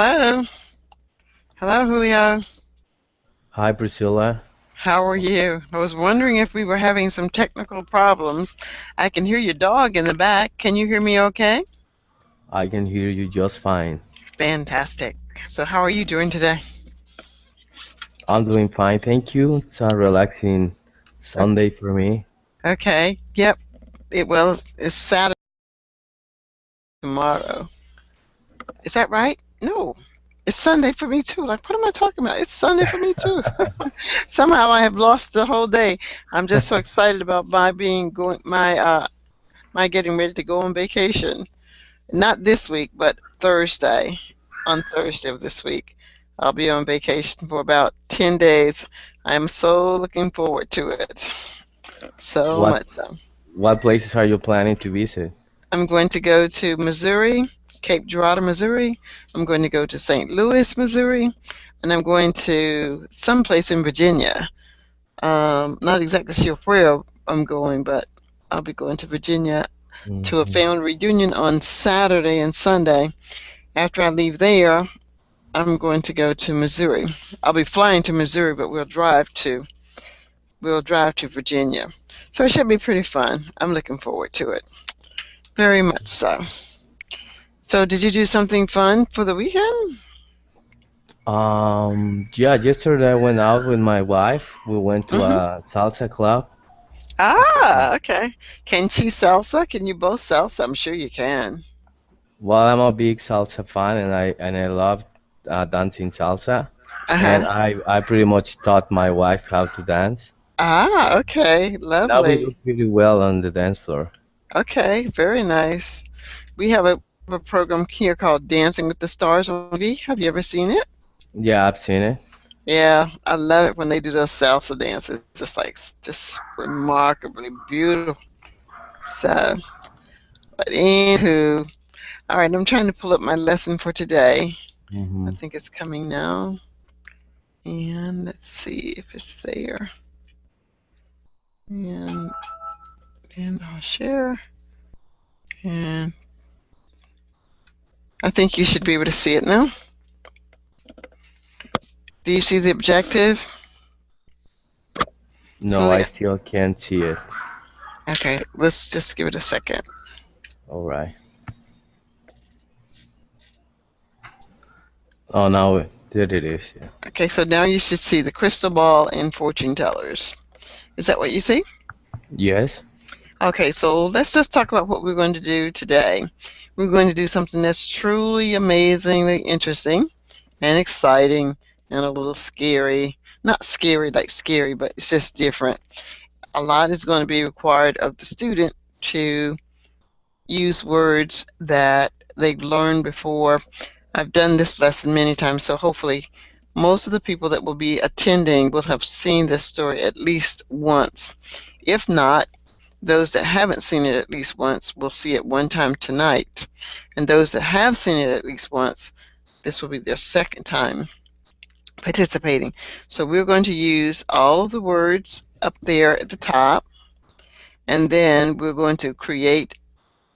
Hello. Hello, Julio. Hi, Priscilla. How are you? I was wondering if we were having some technical problems. I can hear your dog in the back. Can you hear me okay? I can hear you just fine. Fantastic. So, how are you doing today? I'm doing fine, thank you. It's a relaxing Sunday for me. Okay. Yep. It's Saturday tomorrow. Is that right? No. It's Sunday for me too. Like, what am I talking about? It's Sunday for me too. Somehow I have lost the whole day. I'm just so excited about my getting ready to go on vacation. Not this week, but Thursday. On Thursday of this week, I'll be on vacation for about 10 days. I am so looking forward to it. So What much so. what places are you planning to visit? I'm going to go to Missouri, Cape Girardeau, Missouri. I'm going to go to St. Louis, Missouri, and I'm going to someplace in Virginia. Not exactly sure where I'm going, but I'll be going to Virginia to a Hmm. family reunion on Saturday and Sunday. After I leave there, I'm going to go to Missouri. I'll be flying to Missouri, but we'll drive to Virginia. So it should be pretty fun. I'm looking forward to it. Very much so. So did you do something fun for the weekend? Yeah, yesterday I went out with my wife. We went to Hmm. a salsa club. Ah, okay. Can she salsa? Can you both salsa? I'm sure you can. Well, I'm a big salsa fan, and I love dancing salsa. And Uh-huh. I pretty much taught my wife how to dance. Ah, okay. Now we do Lovely. pretty well on the dance floor. Okay, very nice. We have a program here called Dancing with the Stars on TV. Have you ever seen it? Yeah, I've seen it. Yeah, I love it when they do those salsa dances. Just like just remarkably beautiful. So, but anywho, all right, I'm trying to pull up my lesson for today. I Hmm. think it's coming now. And let's see if it's there. And I'll share. And I think you should be able to see it now. Do you see the objective, No, I Julia? still can't see it. Okay, let's just give it a second. All right. Oh, now there it is. Yeah. Okay, so now you should see the crystal ball and fortune tellers. Is that what you see? Yes. Okay, so let's just talk about what we're going to do today. We're going to do something that's truly amazingly interesting and exciting and a little scary. Not scary like scary, but it's just different. A lot is going to be required of the student to use words that they've learned before. I've done this lesson many times, so hopefully most of the people that will be attending will have seen this story at least once. If not, those that haven't seen it at least once will see it one time tonight. And those that have seen it at least once, this will be their second time participating. So we're going to use all of the words up there at the top, and then we're going to create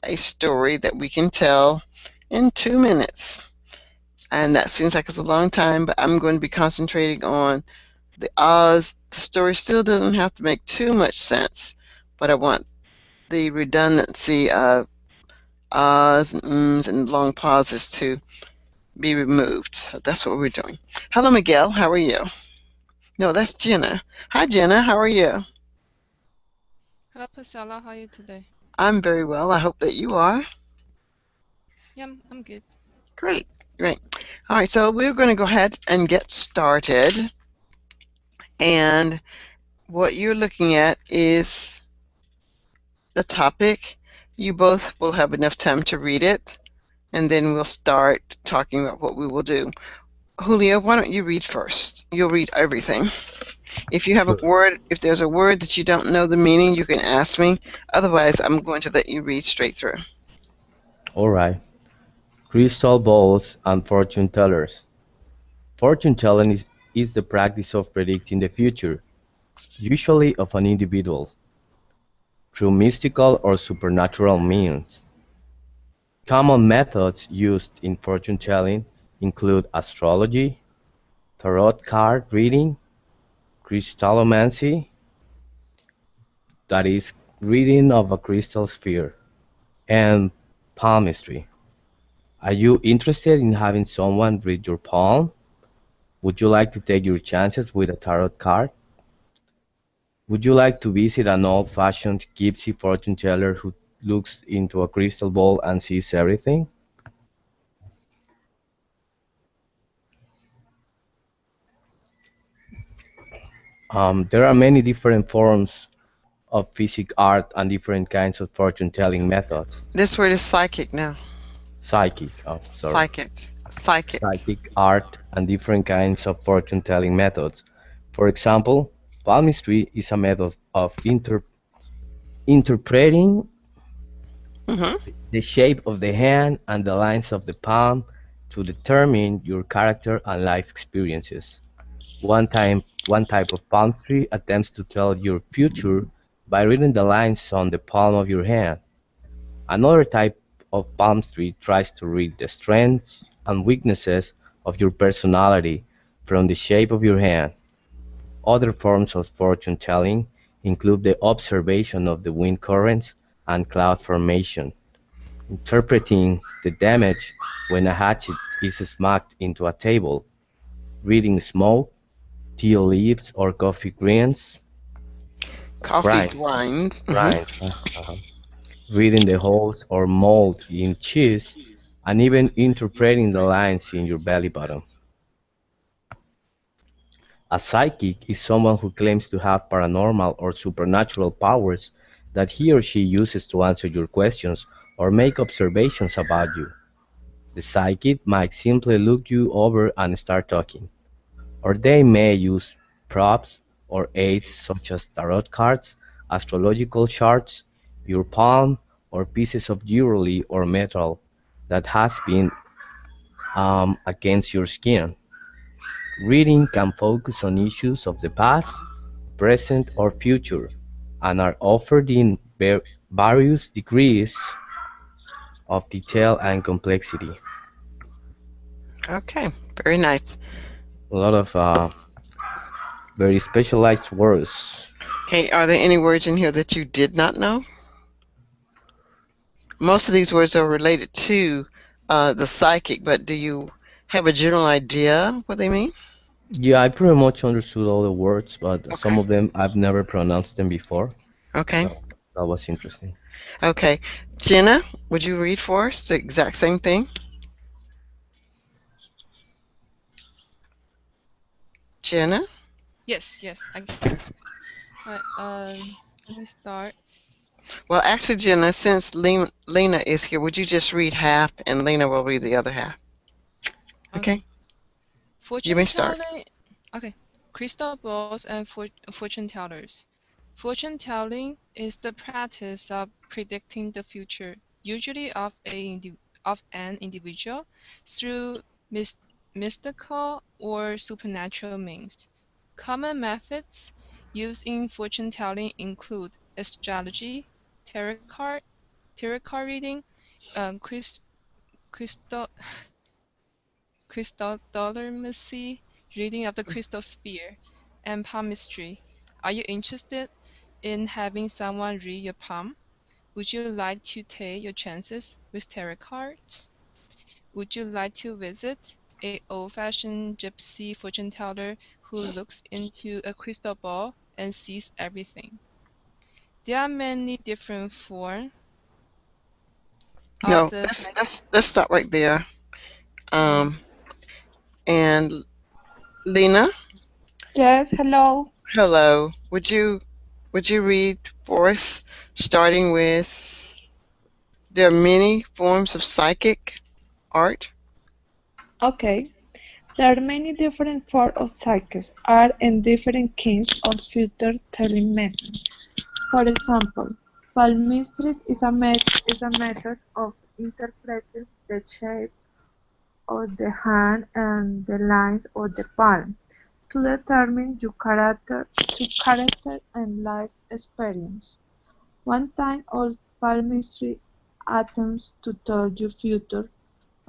a story that we can tell in 2 minutes. And that seems like it's a long time, but I'm going to be concentrating on the Oz. The story still doesn't have to make too much sense, but I want the redundancy of ahs and ums and long pauses to be removed. So that's what we're doing. Hello, Miguel. How are you? No, that's Jenna. Hi, Jenna. How are you? Hello, Priscilla. How are you today? I'm very well. I hope that you are. Yeah, I'm good. Great. Great. All right. So we're going to go ahead and get started. And what you're looking at is the topic. You both will have enough time to read it, and then we'll start talking about what we will do. Julio, why don't you read first? You'll read everything. If you have a Sure. word, if there's a word that you don't know the meaning, you can ask me. Otherwise, I'm going to let you read straight through. All right. Crystal balls and fortune tellers. Fortune telling is the practice of predicting the future, usually of an individual, through mystical or supernatural means. Common methods used in fortune telling include astrology, tarot card reading, crystallomancy, that is, reading of a crystal sphere, and palmistry. Are you interested in having someone read your palm? Would you like to take your chances with a tarot card? Would you like to visit an old-fashioned gypsy fortune teller who looks into a crystal ball and sees everything? There are many different forms of physic art and different kinds of fortune-telling methods. This word is psychic now. Sorry. Psychic. Psychic. Psychic art and different kinds of fortune-telling methods. For example, palmistry is a method of interpreting Hmm. the shape of the hand and the lines of the palm to determine your character and life experiences. One type of palmistry attempts to tell your future by reading the lines on the palm of your hand. Another type of palmistry tries to read the strengths and weaknesses of your personality from the shape of your hand. Other forms of fortune telling include the observation of the wind currents and cloud formation, interpreting the damage when a hatchet is smacked into a table, reading smoke, tea leaves or coffee Coffee grinds, grinds. grinds, reading the holes or mold in cheese, and even interpreting the lines in your belly button. A psychic is someone who claims to have paranormal or supernatural powers that he or she uses to answer your questions or make observations about you. The psychic might simply look you over and start talking, or they may use props or aids such as tarot cards, astrological charts, your palm, or pieces of jewelry or metal that has been against your skin. Reading can focus on issues of the past, present, or future, and are offered in various degrees of detail and complexity. Okay, very nice. A lot of very specialized words. Okay, are there any words in here that you did not know? Most of these words are related to the psychic, but do you have a general idea what they mean? Yeah, I pretty much understood all the words, but some Okay, of them I've never pronounced them before. okay, So that was interesting. okay. Jenna, would you read for us the exact same thing? Jenna? Yes, I can. Right, let me start. Well, actually, Jenna, since Lena is here, would you just read half and Lena will read the other half? Okay, Okay. you Fortune may start. telling. Okay. Crystal balls and fortune tellers. Fortune telling is the practice of predicting the future, usually of an individual, through mys- mystical or supernatural means. Common methods used in fortune telling include astrology, tarot card, tarot card reading, crystal crystallomancy, reading of the crystal sphere, and palmistry. Are you interested in having someone read your palm? Would you like to take your chances with tarot cards? Would you like to visit a old-fashioned gypsy fortune teller who looks into a crystal ball and sees everything? There are many different forms of No, the let's stop right there. uh, Um, and Lena, Yes, hello. hello. Would you read for us, starting with there are many forms of psychic art? Okay. There are many different forms of psychics art and different kinds of future telling methods. For example, palmistry is a method of interpreting the shape of the hand and the lines of the palm to determine your character and life experience. One time, all palmistry attempts to tell your future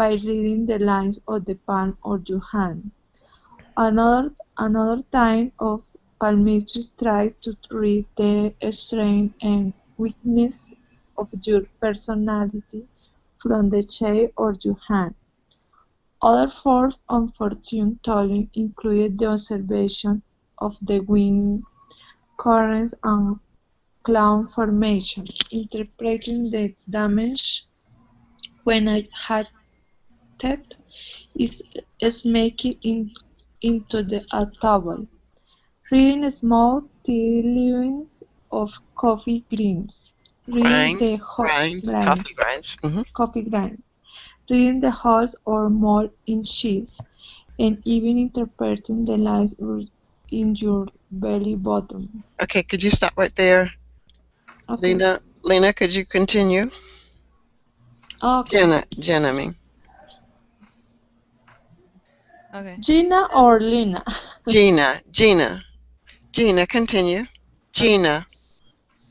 by reading the lines of the palm of your hand. Another time of palmistry tries to read the strength and weakness of your personality from the shape of your hand. Other forms of fortune-telling include the observation of the wind currents and cloud formation, interpreting the damage when a hatchet is making into a towel, reading small tea leaves of coffee grinds, reading the Coffee grinds, grinds. coffee grinds, reading the holes or mold in cheese, and even interpreting the lines in your belly button. Okay, could you stop right there, Okay. Lena? Lena, could you continue? Okay. Jenna, I mean. Okay. Gina or Lina? Gina, continue. Okay. Gina.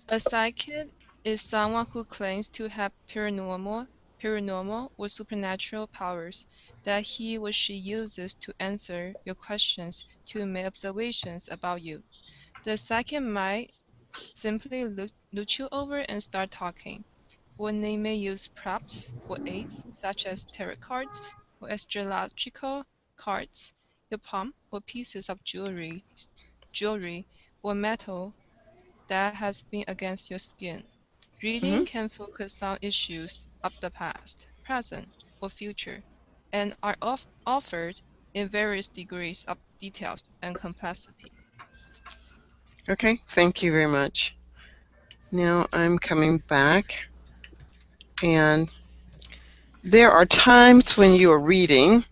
A psychic is someone who claims to have paranormal or supernatural powers that he or she uses to answer your questions, to make observations about you. The psychic might simply look you over and start talking, or they may use props or aids such as tarot cards or astrological cards, your palm, or pieces of jewelry or metal that has been against your skin. Reading hmm can focus on issues of the past, present, or future, and are offered in various degrees of details and complexity. Okay, thank you very much. Now I'm coming back, and there are times when you are reading,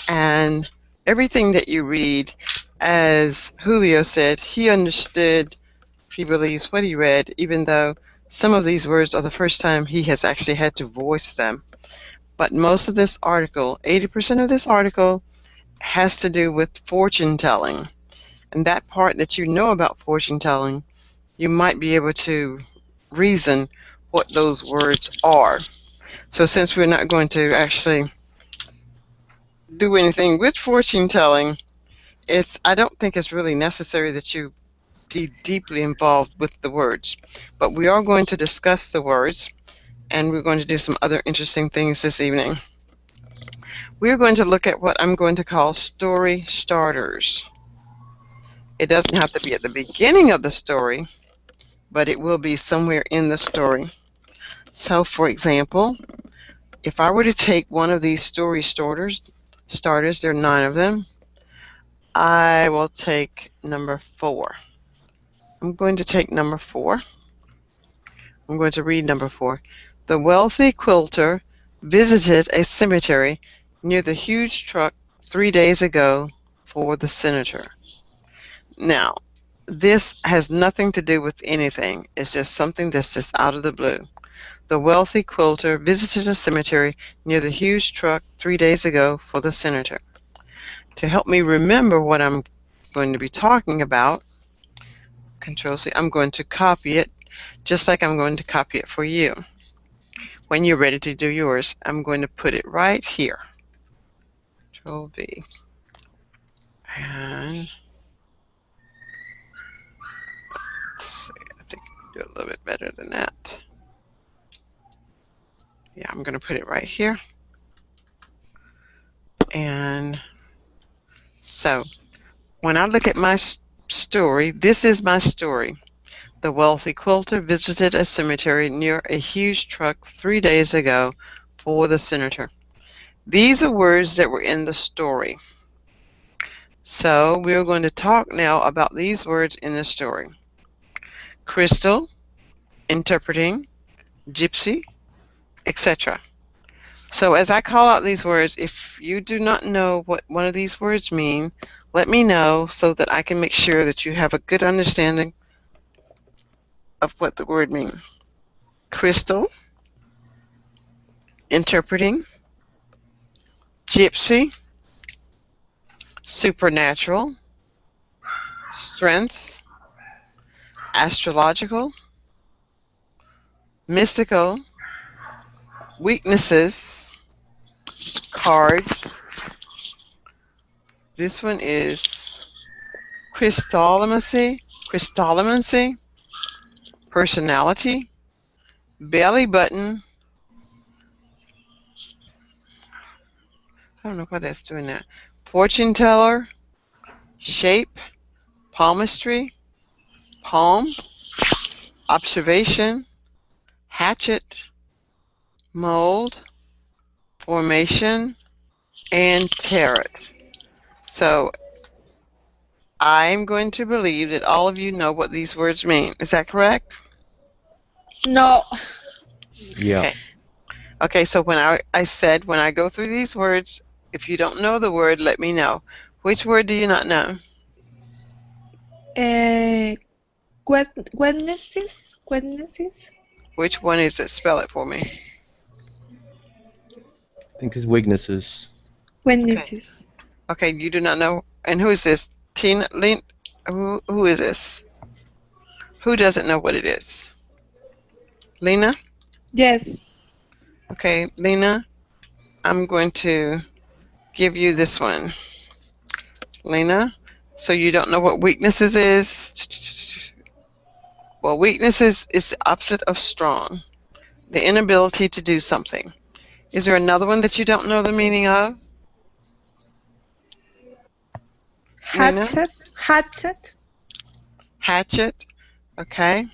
and everything that you read, as Julio said, he believes what he read, even though some of these words are the first time he has actually had to voice them. But most of this article, 80% of this article, has to do with fortune telling. And that part that you know about fortune telling, you might be able to reason what those words are. So since we're not going to actually do anything with fortune telling, I don't think it's really necessary that you be deeply involved with the words. But we are going to discuss the words, and we're going to do some other interesting things this evening. We're going to look at what I'm going to call story starters. It doesn't have to be at the beginning of the story, but it will be somewhere in the story. So, for example, if I were to take one of these story starters, there are 9 of them, I will take number 4. I'm going to take number 4. I'm going to read number 4. The wealthy quilter visited a cemetery near the huge truck 3 days ago for the senator. Now, this has nothing to do with anything. It's just something that's just out of the blue. The wealthy quilter visited a cemetery near the huge truck 3 days ago for the senator. To help me remember what I'm going to be talking about, Control-C, I'm going to copy it just like I'm going to copy it for you. When you're ready to do yours, I'm going to put it right here. Control-V. And let's see, I think I can do a little bit better than that. Yeah, I'm going to put it right here. And so when I look at my story, this is my story. The wealthy quilter visited a cemetery near a huge truck 3 days ago for the senator. These are words that were in the story. So we're going to talk now about these words in the story. Crystal, interpreting, gypsy, etc. So as I call out these words, if you do not know what one of these words mean, let me know so that I can make sure that you have a good understanding of what the word means. Crystal, interpreting, gypsy, supernatural, strength, astrological, mystical, weaknesses, cards. This one is crystallomancy, personality, belly button. I don't know why that's doing that. Fortune teller, shape, palmistry, palm, observation, hatchet, mold, formation, and tarot. So I'm going to believe that all of you know what these words mean. Is that correct? No. Yeah. Okay. Okay, so when I said when I go through these words, if you don't know the word, let me know. Which word do you not know? Witnesses? Which one is it? Spell it for me. I think it's weaknesses. Witnesses. Okay, you do not know. And who is this? Tina, Lin, who is this? Who doesn't know what it is? Lena? Yes. Okay, Lena, I'm going to give you this one. Lena, so you don't know what weaknesses is? Well, weaknesses is the opposite of strong. The inability to do something. Is there another one that you don't know the meaning of? Lena? Hatchet. Hatchet. Okay.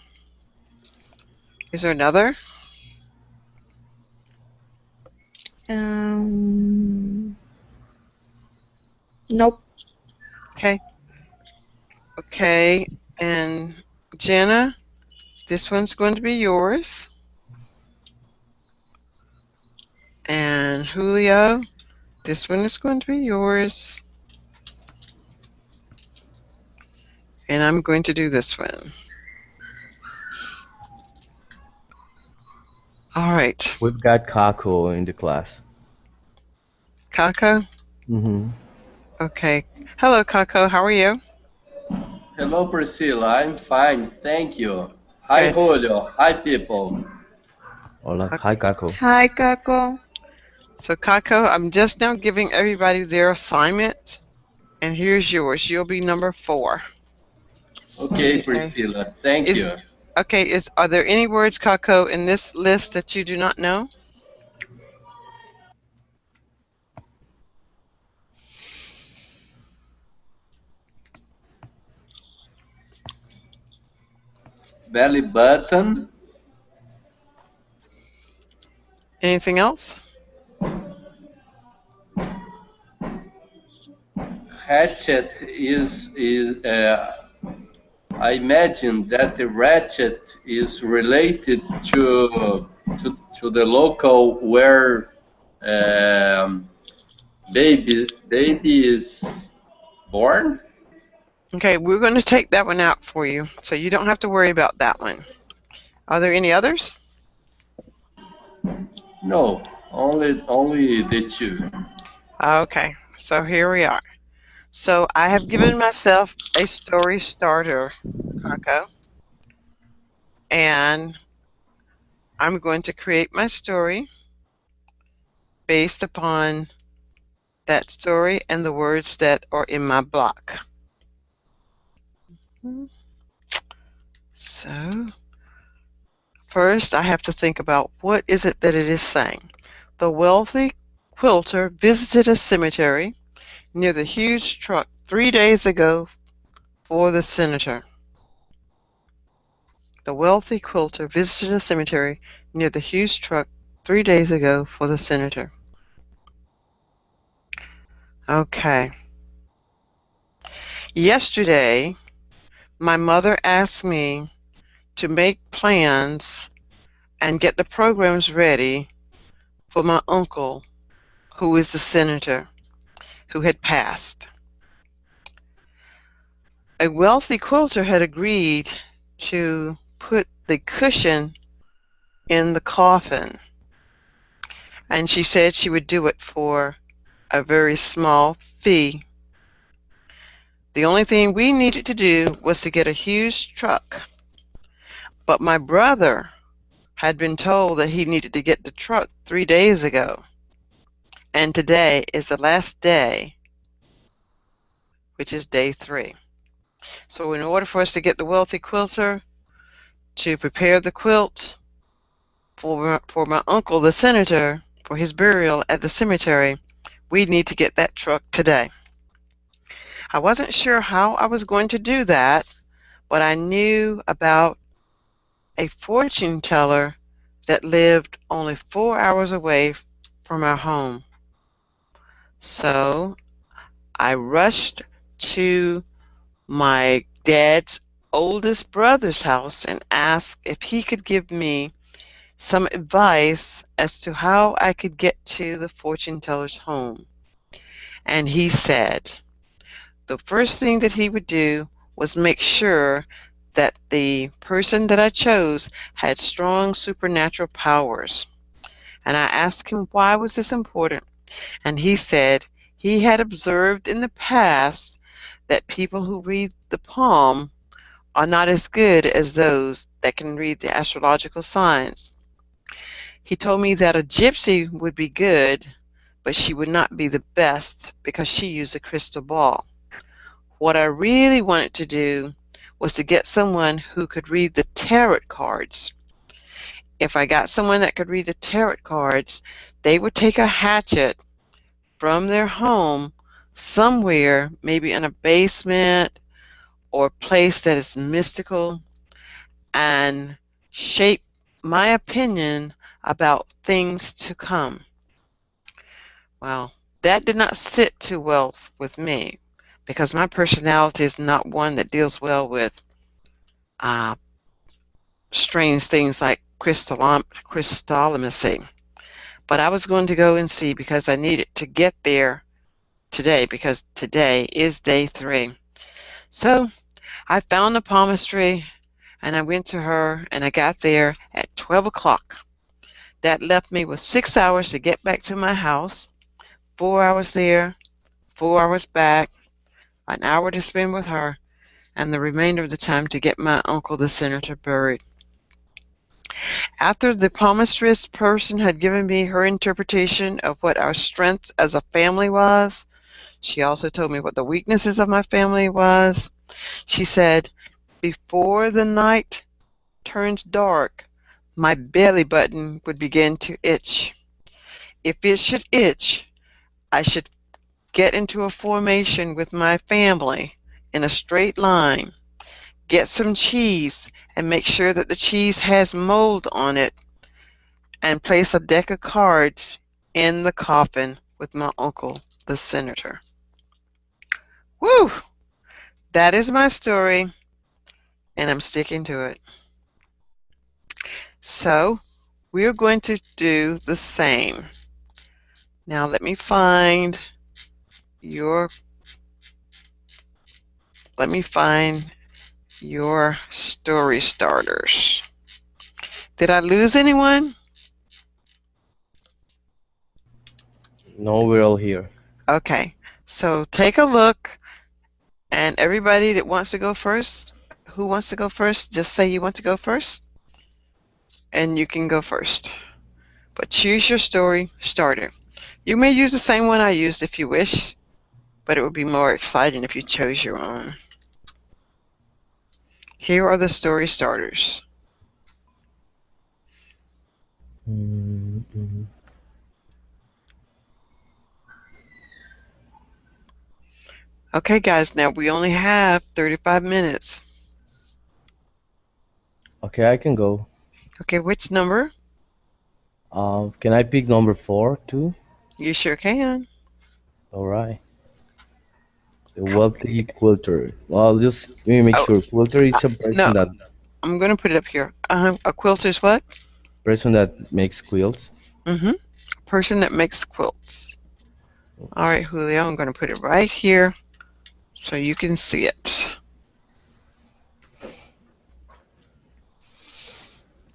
Is there another? Nope. Okay. Okay. And Jenna, this one's going to be yours. And Julio, this one is going to be yours. And I'm going to do this one. All right. We've got Kako in the class. Kako? Mm-hmm. Okay. Hello, Kako. How are you? Hello, Priscilla. I'm fine, thank you. Hi, Okay. Julio. Hi, people. Hola. Hi, Kako. Hi, Kako. So, Kako, I'm just now giving everybody their assignment. And here's yours. You'll be number 4. Okay, Priscilla. Thank Is- you. Okay, are there any words, Kako, in this list that you do not know? Belly button. Anything else? Hatchet is I imagine that the ratchet is related to the local where baby is born. Okay, we're going to take that one out for you, so you don't have to worry about that one. Are there any others? No, only the 2. Okay, so here we are. So I have given myself a story starter, Kako, and I'm going to create my story based upon that story and the words that are in my block. So first I have to think about what is it that it is saying. The wealthy quilter visited a cemetery near the huge truck 3 days ago for the senator. The wealthy quilter visited a cemetery near the huge truck 3 days ago for the senator. Okay. Yesterday, my mother asked me to make plans and get the programs ready for my uncle, who is the senator, who had passed. A wealthy quilter had agreed to put the cushion in the coffin, and she said she would do it for a very small fee. The only thing we needed to do was to get a huge truck, but my brother had been told that he needed to get the truck 3 days ago, and today is the last day, which is day 3. So in order for us to get the wealthy quilter to prepare the quilt for my uncle, the senator, for his burial at the cemetery, we need to get that truck today. I wasn't sure how I was going to do that, but I knew about a fortune teller that lived only 4 hours away from our home. So I rushed to my dad's oldest brother's house and asked if he could give me some advice as to how I could get to the fortune teller's home. And he said the first thing that he would do was make sure that the person that I chose had strong supernatural powers. And I asked him why was this important, and he said he had observed in the past that people who read the palm are not as good as those that can read the astrological signs. He told me that a gypsy would be good, but she would not be the best because she used a crystal ball. What I really wanted to do was to get someone who could read the tarot cards. If I got someone that could read the tarot cards, they would take a hatchet from their home somewhere, maybe in a basement or a place that is mystical, and shape my opinion about things to come. Well, that did not sit too well with me because my personality is not one that deals well with strange things like crystallomancy. But I was going to go and see because I needed to get there today because today is day 3. So I found the palmistry and I went to her and I got there at 12 o'clock. That left me with 6 hours to get back to my house, 4 hours there, 4 hours back, an hour to spend with her, and the remainder of the time to get my uncle, the senator, buried. After the palmistrist person had given me her interpretation of what our strengths as a family was, she also told me what the weaknesses of my family was. She said, before the night turns dark, my belly button would begin to itch. If it should itch, I should get into a formation with my family in a straight line, get some cheese and make sure that the cheese has mold on it, and place a deck of cards in the coffin with my uncle, the senator. Woo! That is my story, and I'm sticking to it. So we're going to do the same. Now let me find your story starters. Did I lose anyone? No, we're all here. Okay, so take a look, and everybody that wants to go first, who wants to go first, just say you want to go first, and you can go first. But choose your story starter. You may use the same one I used if you wish, but it would be more exciting if you chose your own. Here are the story starters. Okay, guys, now we only have 35 minutes. Okay, I can go. Okay, which number? Can I pick number 4 too? You sure can. All right. The wealthy quilter. Well, just let me make sure. Quilter is a person No, that I'm going to put it up here. A quilter is what? makes quilts. Person that makes quilts. All right, Julio, I'm going to put it right here so you can see it.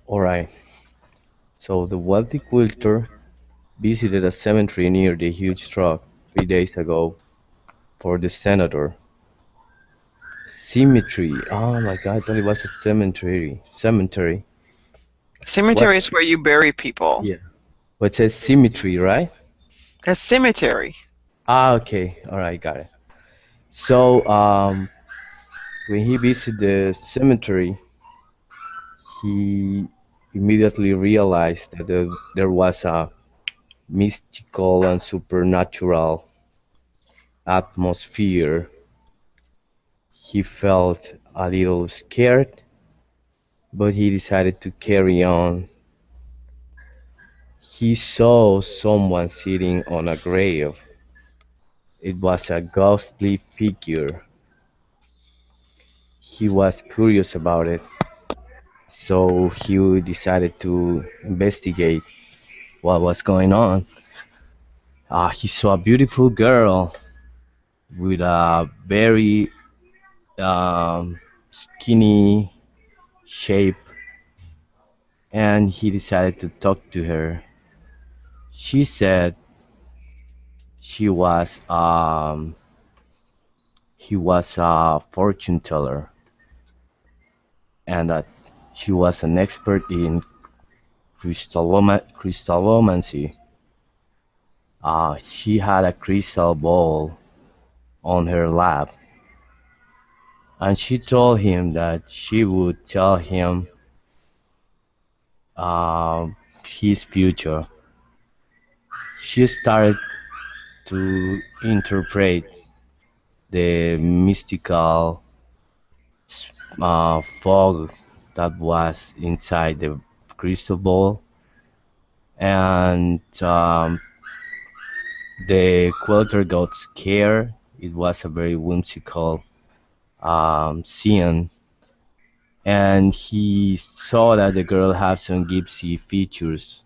All right. So the wealthy quilter visited a cemetery near the huge truck 3 days ago for the senator. Cemetery. Oh my God! I thought it was a cemetery. Cemetery. Cemetery is where you bury people. Yeah. But it says cemetery, right? A cemetery. Ah, okay. All right, got it. So, when he visited the cemetery, he immediately realized that there was a mystical and supernatural atmosphere. He felt a little scared, but he decided to carry on. He saw someone sitting on a grave. It was a ghostly figure. He was curious about it, so he decided to investigate what was going on. He saw a beautiful girl with a very skinny shape, and he decided to talk to her. She said she was he was a fortune teller, and that she was an expert in crystallomancy. She had a crystal ball on her lap, and she told him that she would tell him uh, his future. She started to interpret the mystical fog that was inside the crystal ball, and the quilter got scared. It was a very whimsical scene, and he saw that the girl had some gypsy features.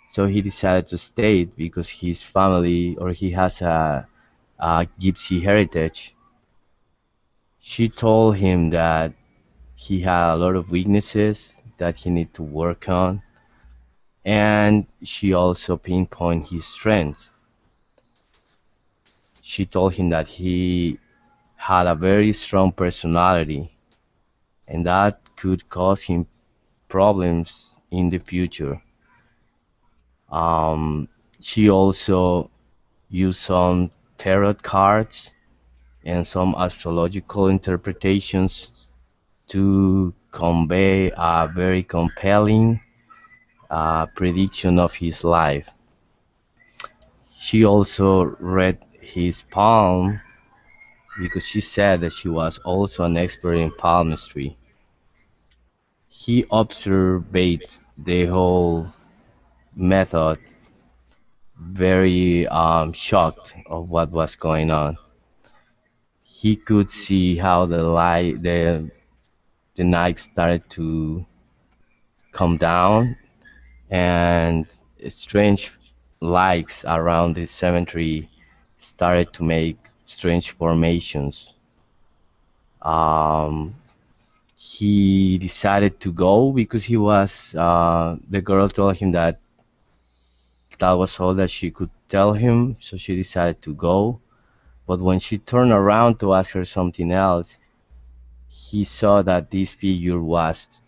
So he decided to stay because his family or he has a gypsy heritage. She told him that he had a lot of weaknesses that he needed to work on, and she also pinpointed his strengths. She told him that he had a very strong personality and that could cause him problems in the future. Um, she also used some tarot cards and some astrological interpretations to convey a very compelling prediction of his life. She also read his palm because she said that she was also an expert in palmistry. He observed the whole method, very shocked of what was going on. He could see how the night started to come down, and strange lights around the cemetery started to make strange formations. Um, he decided to go because the girl told him that that was all that she could tell him, so she decided to go. But when she turned around to ask her something else, he saw that this figure was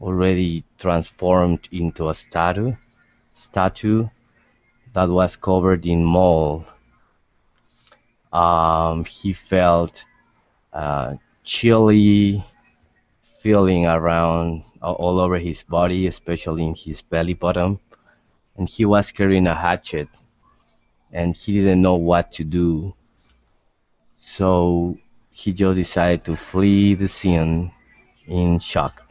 already transformed into a statue that was covered in mold. He felt chilly feeling around all over his body, especially in his belly button, and he was carrying a hatchet, and he didn't know what to do. So he just decided to flee the scene in shock.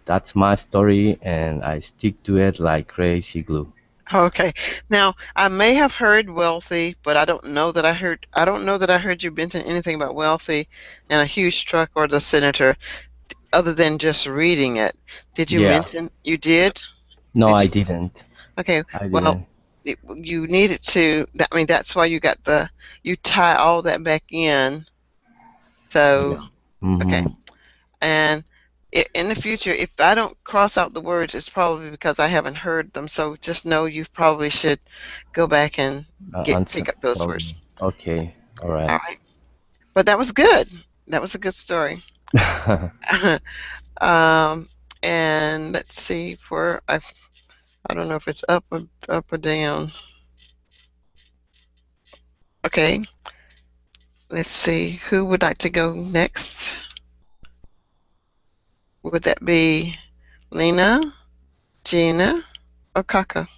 That's my story, and I stick to it like crazy glue. Okay. Now, I may have heard wealthy, but I don't know that I heard you mention anything about wealthy and a huge truck or the senator other than just reading it. Did you Yeah, mention you did? no, Did I you? didn't. Okay. I Well, didn't. you needed to, I mean, that's why you tie all that back in. So, Yeah. okay. Mm-hmm. And in the future, if I don't cross out the words, it's probably because I haven't heard them. So just know you probably should go back and Answer. pick up those So, words. okay. All right. All right. But that was good. That was a good story. um, and let's see where I I don't know if it's up or down. Okay, let's see. Who would like to go next? Would that be Lena, Gina, or Kaka?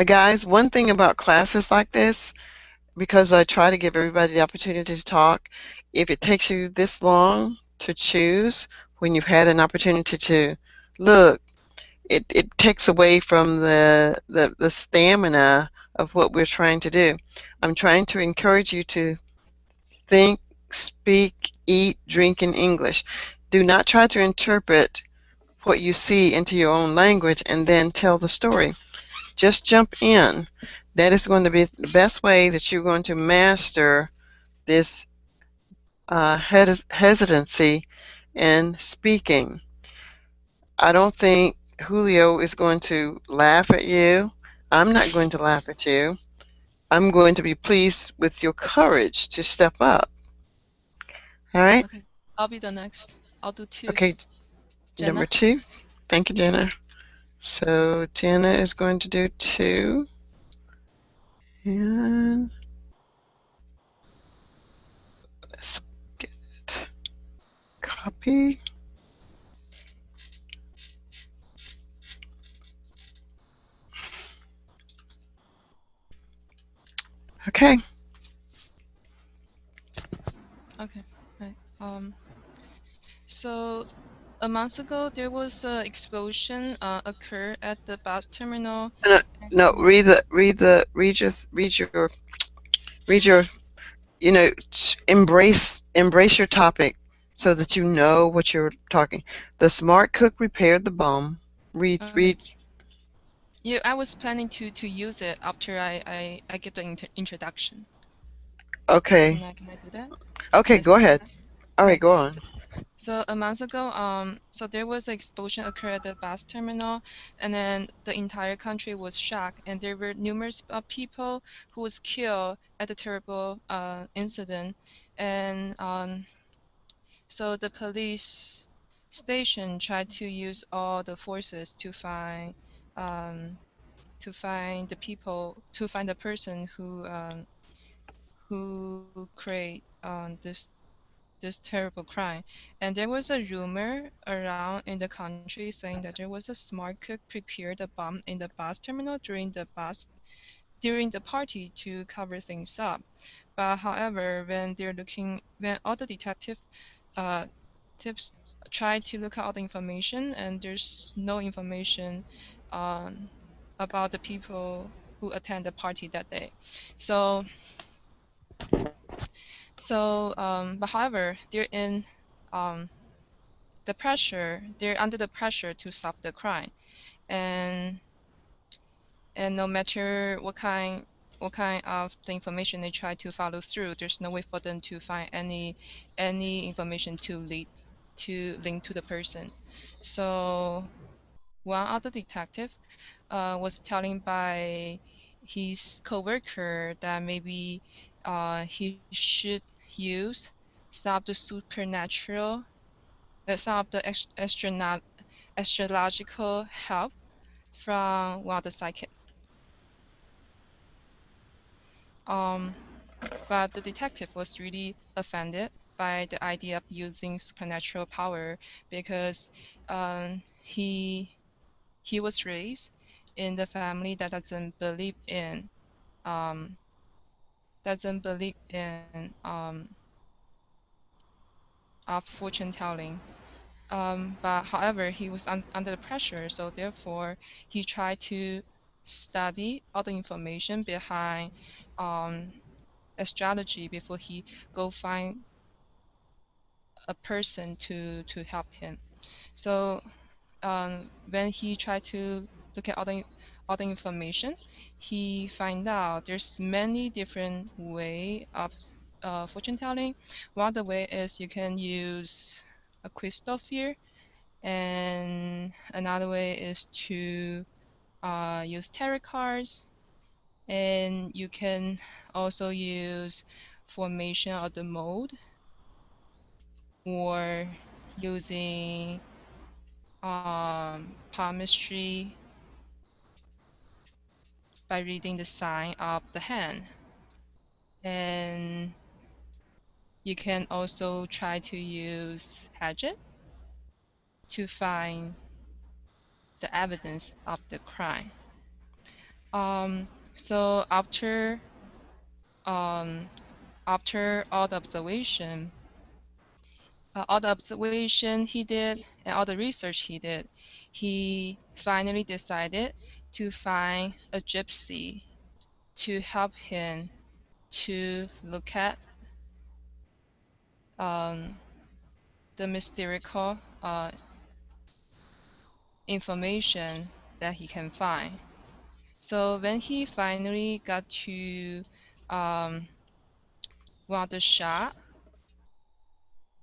Guys, one thing about classes like this, because I try to give everybody the opportunity to talk, if it takes you this long to choose when you've had an opportunity to look, it takes away from the stamina of what we're trying to do. I'm trying to encourage you to think, speak, eat, drink in English. Do not try to interpret what you see into your own language and then tell the story. Just jump in. That is going to be the best way that you're going to master this hesitancy in speaking. I don't think Julio is going to laugh at you. I'm not going to laugh at you. I'm going to be pleased with your courage to step up. All right? Okay, I'll be the next. I'll do 2. Okay, number Jenna? 2. Thank you, Jenna. So Jenna is going to do 2. And let's get it. Copy. Okay. Okay, right. So a month ago, there was an explosion occur at the bus terminal. No, no, And read your, embrace your topic so that you know what you're talking. The smart cook repaired the bomb. Read. yeah, I was planning to use it after I give the introduction. Okay. Can I do that? Okay, Can I go start ahead. that? All right, Okay. go on. So a month ago, so there was an explosion occurred at the bus terminal, and then the entire country was shocked, and there were numerous people who was killed at the terrible incident, and so the police station tried to use all the forces um, to find the people, to find the person who create this terrible crime. And there was a rumor around in the country saying that there was a smart cook prepared a bomb in the bus terminal during the party to cover things up. But however, when all the detective uh, tips try to look at all the information, and there's no information um, about the people who attend the party that day. So but however, um, they're under the pressure to stop the crime, and no matter what kind of the information they try to follow through, there's no way for them to find any information to link to the person. So one other detective was telling by his coworker that maybe he should use some of the supernatural, some of the astrological help from one of the psychic. Um, but the detective was really offended by the idea of using supernatural power because he was raised in the family that um, doesn't believe in fortune telling. But however, he was under the pressure, so therefore he tried to study all the information behind um, astrology before he go find a person to help him. So when he tried to look at all the information, he find out there's many different way of fortune telling. One of the way is you can use a crystal sphere, and another way is to use tarot cards, and you can also use formation of the mode, or using palmistry by reading the sign of the hand. And you can also try to use Hadget to find the evidence of the crime. So um, after all the observation he did and all the research he did, he finally decided to find a gypsy to help him to look at the mystical information that he can find. So when he finally got to one of the shop,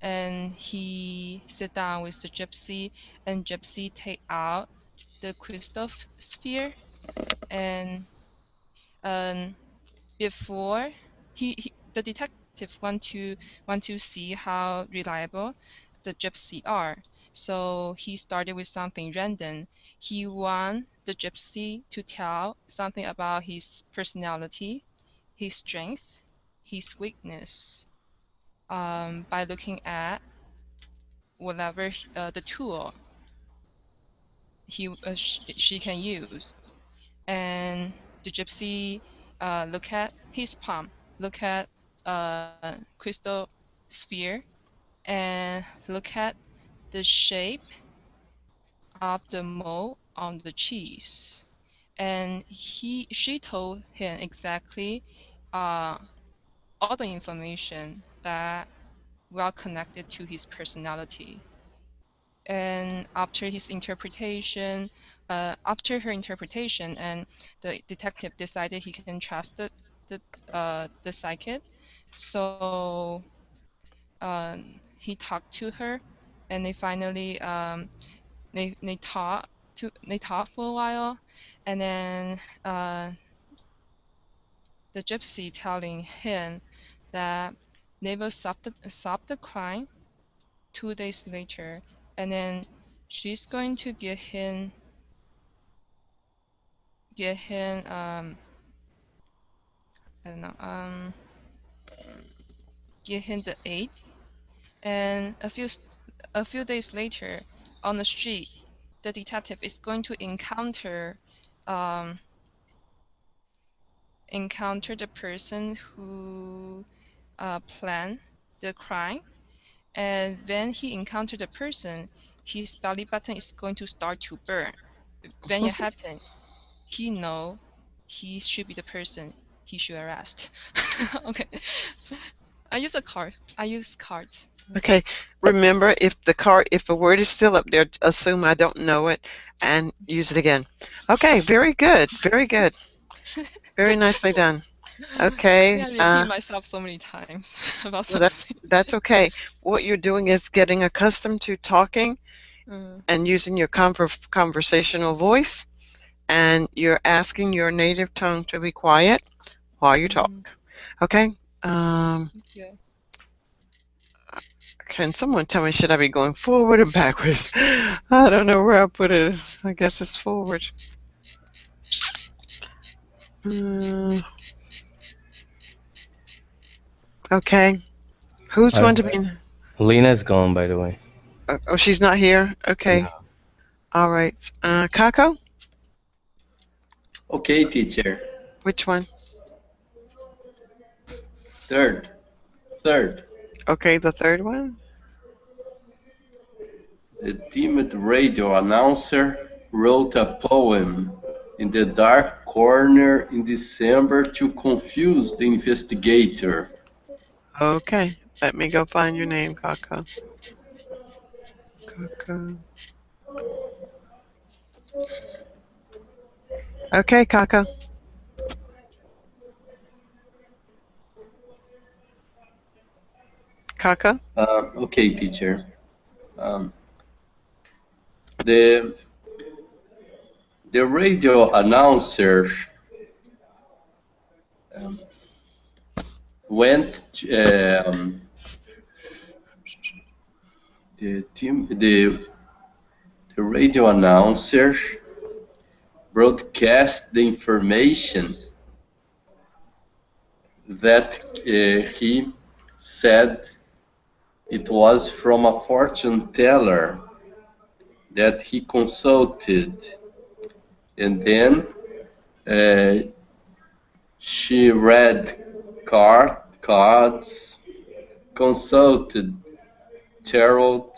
and he sit down with the gypsy, and gypsy take out the crystal sphere, and before the detective want to see how reliable the gypsy are. So he started with something random. He want the gypsy to tell something about his personality, his strength, his weakness, by looking at whatever the tool she can use. And the gypsy look at his palm, look at crystal sphere, and look at the shape of the mold on the cheese. And she told him exactly all the information that well connected to his personality. And after her interpretation, and the detective decided he can trust the psychic. So he talked to her, and they finally they talked for a while, and then the gypsy telling him that they will solve the crime 2 days later, and then she's going to get him I don't know get him the aid. And a few days later, on the street, the detective is going to um, encounter the person who planned the crime. And when he encountered the person, his belly button is going to start to burn. When it happens, he know he should be the person he should arrest. Okay. I use cards. Okay. Remember, if a word is still up there, assume I don't know it and use it again. Okay. Very good. Very good. Very nicely done. I Okay. think I repeat myself so many times about Well, something. that's okay. What you're doing is getting accustomed to talking and using your conversational voice, and you're asking your native tongue to be quiet while you talk. Okay? Yeah. Can someone tell me, should I be going forward or backwards? I don't know where I put it. I guess it's forward. Okay. Who's going to be? Lena's gone, by the way. Oh, she's not here? Okay. No. All right. Kako? Okay, teacher. Which one? Third. Okay, the third one. The timid radio announcer wrote a poem in the dark corner in December to confuse the investigator. Okay. Let me go find your name, Kako. Kako. Okay, Kako. Kako? Okay, teacher. The radio announcer went the The radio announcer broadcast the information that he said it was from a fortune teller that he consulted, and then she read cards, consulted tarot,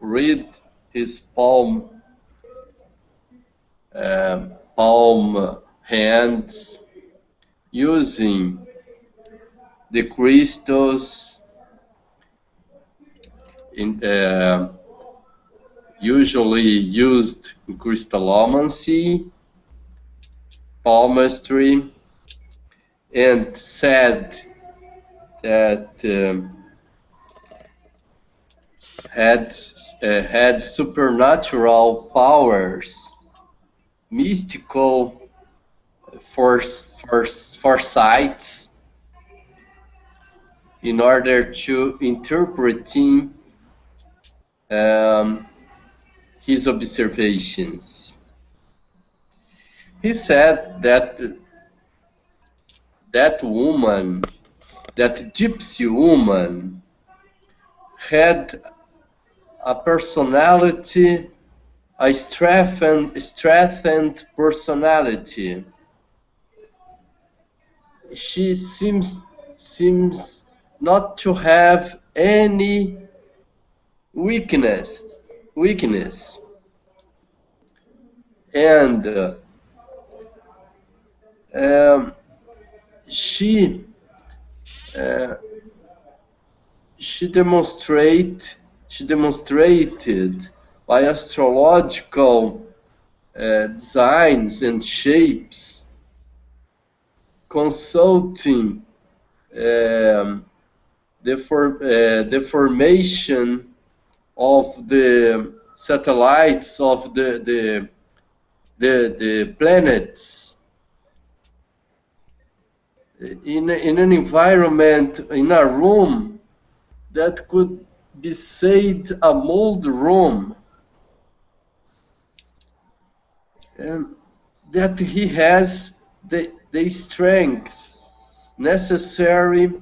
read his palm hands, using the crystals usually used in crystallomancy, palmistry, and said that had supernatural powers, mystical foresights, in order to interpreting his observations. He said that that gypsy woman, had a personality, a strengthened personality. She seems not to have any weakness, and she demonstrated by astrological designs and shapes, consulting the formation of the satellites of the planets in an environment, in a room that could be said a mold room, and that he has the strength necessary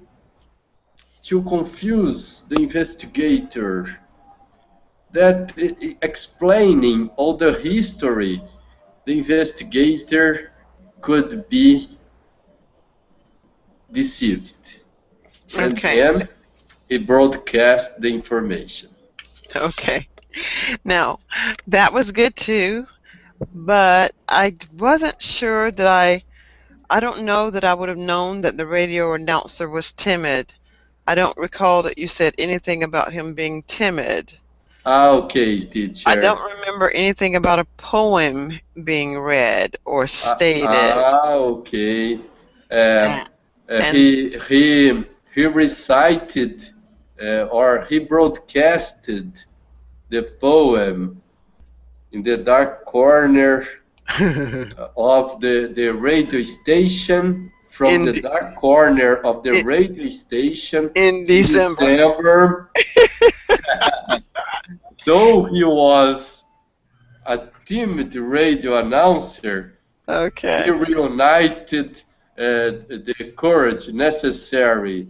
to confuse the investigator, that explaining all the history, the investigator could be deceived. And then he broadcast the information. Okay. Now, that was good too, but I wasn't sure that I don't know that I would have known that the radio announcer was timid. I don't recall that you said anything about him being timid. Okay, teacher. I don't remember anything about a poem being read or stated. Okay. He recited or he broadcasted the poem in the dark corner of the radio station, from the dark corner of the radio station in December. Though he was a timid radio announcer, he reunited the courage necessary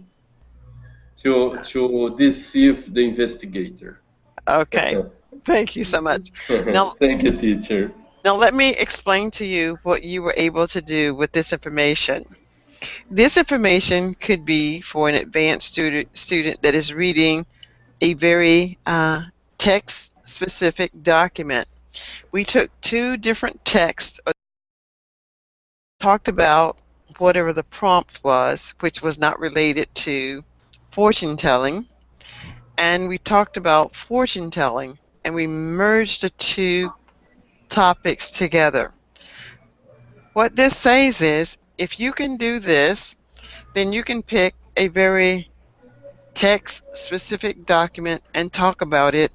to deceive the investigator. Okay, thank you so much. Now, thank you, teacher. Now let me explain to you what you were able to do with this information. This information could be for an advanced student that is reading a very text-specific document. We took two different texts, talked about whatever the prompt was, which was not related to fortune telling, and we talked about fortune telling, and we merged the two topics together. What this says is, if you can do this, then you can pick a very text-specific document and talk about it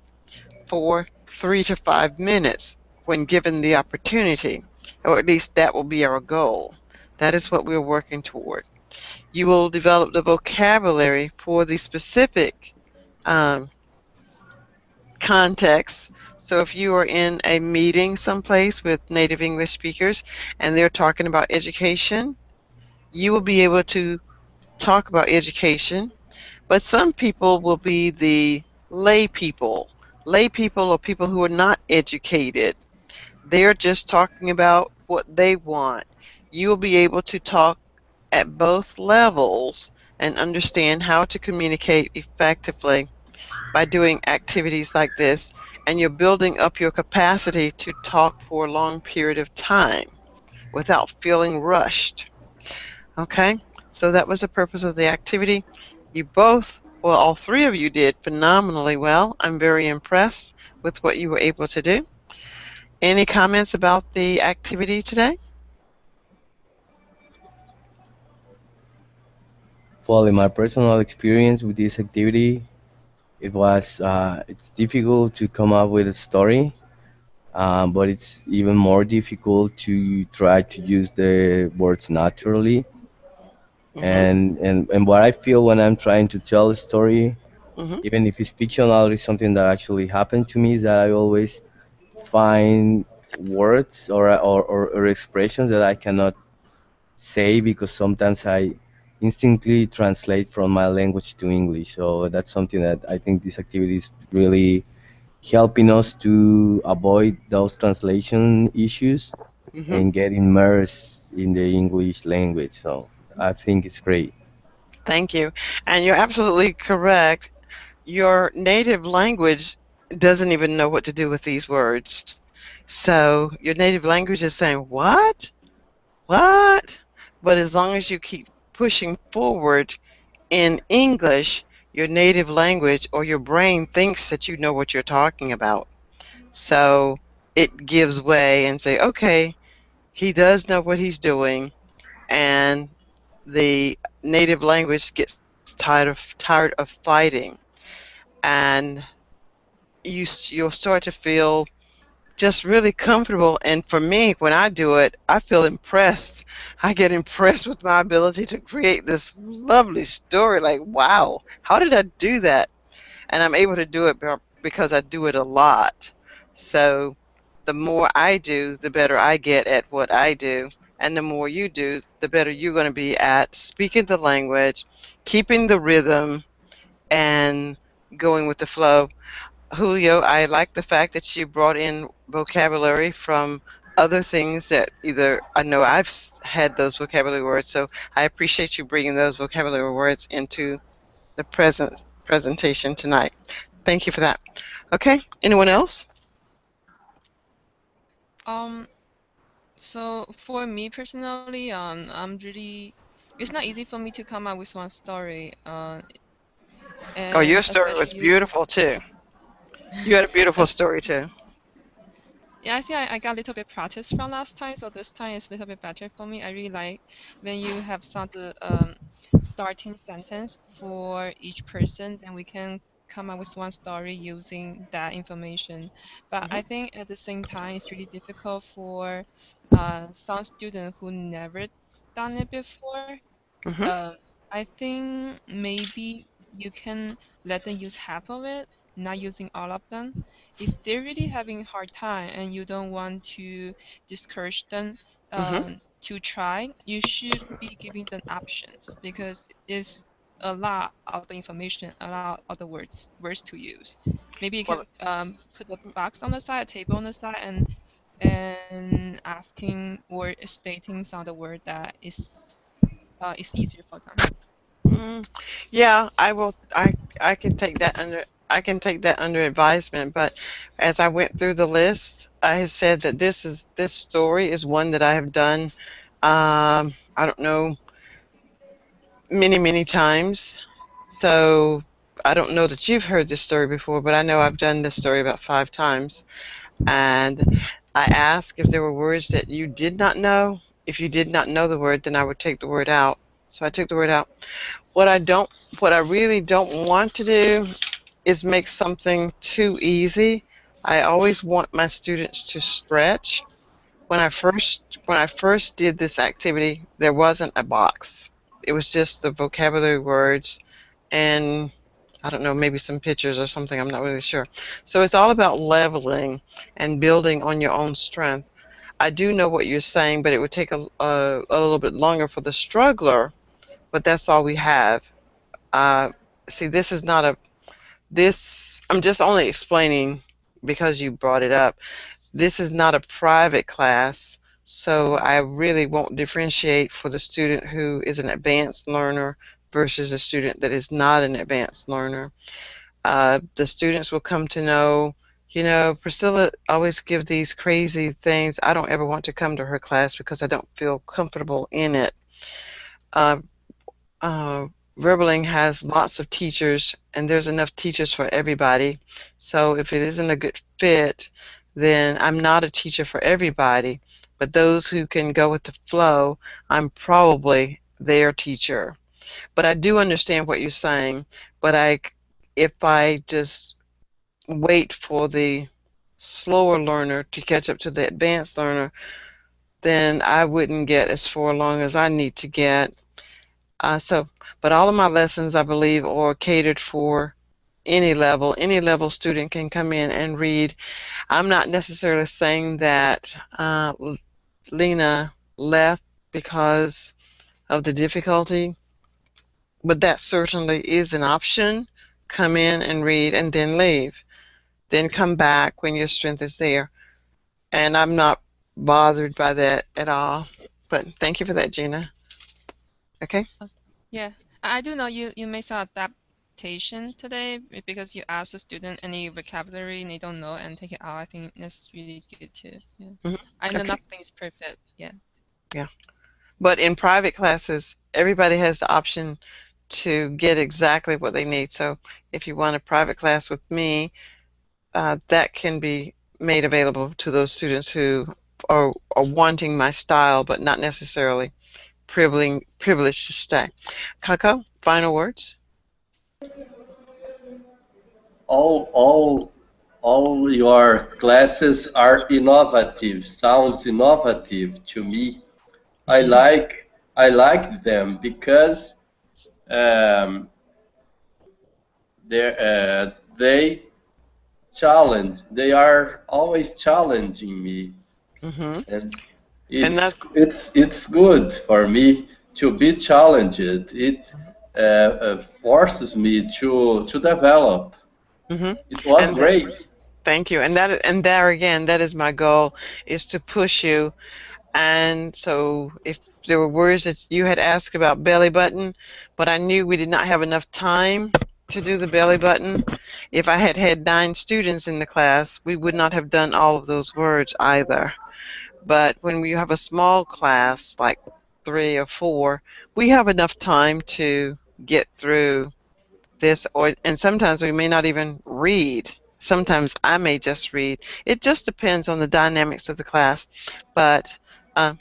for 3 to 5 minutes when given the opportunity, or at least that will be our goal. That is what we're working toward. You will develop the vocabulary for the specific context So if you are in a meeting someplace with native English speakers and they're talking about education, you will be able to talk about education, but some people will be the lay people. Lay people are people who are not educated. They're just talking about what they want. You'll be able to talk at both levels and understand how to communicate effectively by doing activities like this, and you're building up your capacity to talk for a long period of time without feeling rushed. Okay, so that was the purpose of the activity. You both, well, all three of you did phenomenally well. I'm very impressed with what you were able to do. Any comments about the activity today? Well, in my personal experience with this activity, it's difficult to come up with a story, but it's even more difficult to try to use the words naturally. Mm-hmm. And what I feel when I'm trying to tell a story, Mm-hmm. even if it's fictional, it's something that actually happened to me, is that I always find words or expressions that I cannot say because sometimes I instinctively translate from my language to English. So that's something that I think this activity is really helping us to avoid those translation issues Mm-hmm. and get immersed in the English language. So I think it's great. Thank you. And you're absolutely correct. Your native language doesn't even know what to do with these words. So your native language is saying, what? What? But as long as you keep pushing forward in English, your native language or your brain thinks that you know what you're talking about. So it gives way and say, okay, he does know what he's doing, and the native language gets tired of fighting, and you'll start to feel just really comfortable. And for me, when I do it, I feel impressed. I get impressed with my ability to create this lovely story. Like, wow, how did I do that? And I'm able to do it because I do it a lot. So the more I do, the better I get at what I do. And the more you do, the better you're going to be at speaking the language, keeping the rhythm, and going with the flow. Julio, I like the fact that you brought in vocabulary from other things that either I know I've had those vocabulary words, so I appreciate you bringing those vocabulary words into the presentation tonight. Thank you for that. Okay, anyone else? Um, so for me personally, it's not easy for me to come up with one story. Oh, your And story was especially beautiful too. You had a beautiful as story too. yeah, I think I got a little bit practice from last time, so this time is a little bit better for me. I really like when you have some starting sentence for each person, then we can come up with one story using that information. But Hmm. I think at the same time, it's really difficult for some student who never done it before. Hmm. uh, I think maybe you can let them use half of it, not using all of them. If they're really having a hard time and you don't want to discourage them Hmm. to try, you should be giving them options because it's a lot of the information, a lot of the words to use. Maybe you can Well, put a box on the side, a table on the side, and asking or stating some of the word that is easier for them. mm, yeah, I will. I can take that under. I can take that under advisement. But as I went through the list, I had said that this story is one that I have done. I don't know, many times. So I don't know that you've heard this story before, but I know I've done this story about 5 times. And I asked if there were words that you did not know. If you did not know the word, then I would take the word out. So I took the word out. What I don't, what I really don't want to do is make something too easy. I always want my students to stretch. When I first did this activity, there wasn't a box. It was just the vocabulary words, and I don't know, maybe some pictures or something. I'm not really sure. So it's all about leveling and building on your own strength. I do know what you're saying, but it would take a little bit longer for the struggler, but that's all we have. Uh, See, this is not a, this, I'm just only explaining because you brought it up. This is not a private class, so I really won't differentiate for the student who is an advanced learner versus a student that is not an advanced learner. The students will come to know, you know, Priscilla always give these crazy things. I don't ever want to come to her class because I don't feel comfortable in it. Uh, uh, Verbaling has lots of teachers, and there's enough teachers for everybody. So if it isn't a good fit, then I'm not a teacher for everybody. But those who can go with the flow, I'm probably their teacher. But I do understand what you're saying. But if I just wait for the slower learner to catch up to the advanced learner, then I wouldn't get as far along as I need to get. But all of my lessons, I believe, are catered for any level. Any level student can come in and read. I'm not necessarily saying that Lena left because of the difficulty, but that certainly is an option. Come in and read and then leave. Then come back when your strength is there. And I'm not bothered by that at all. But thank you for that, Gina. Okay? Yeah, I do know you made some adaptation today because you asked the student any vocabulary and they don't know and take it out. I think that's really good too. Yeah. I know Okay. nothing is perfect. Yeah. Yeah. But in private classes, everybody has the option to get exactly what they need. So if you want a private class with me, that can be made available to those students who are wanting my style but not necessarily privileged to stay. Kako, final words? All your classes are innovative, sounds innovative to me. I like them because um, they challenge. They are always challenging me, Mm-hmm. and And that's it's good for me to be challenged. It forces me to develop. mm-hmm. It was And that, great. thank you. And there again, that is my goal, is to push you. And so if there were words that you had asked about belly button, but I knew we did not have enough time to do the belly button. If I had had 9 students in the class, we would not have done all of those words either. But when you have a small class, like 3 or 4, we have enough time to get through this, and sometimes we may not even read. Sometimes I may just read. It just depends on the dynamics of the class. But uh,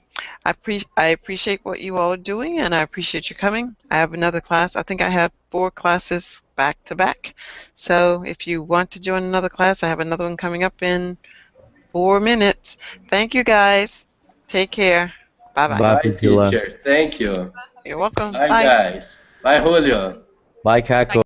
I appreciate what you all are doing, and I appreciate you coming. I have another class. I think I have 4 classes back to back. So if you want to join another class, I have another one coming up in 4 minutes. Thank you, guys. Take care. Bye-bye. Bye, Bye, Priscilla. teacher. Thank you. You're welcome. Bye, Bye. guys. Bye, Julio. Bye, Bye, Kako.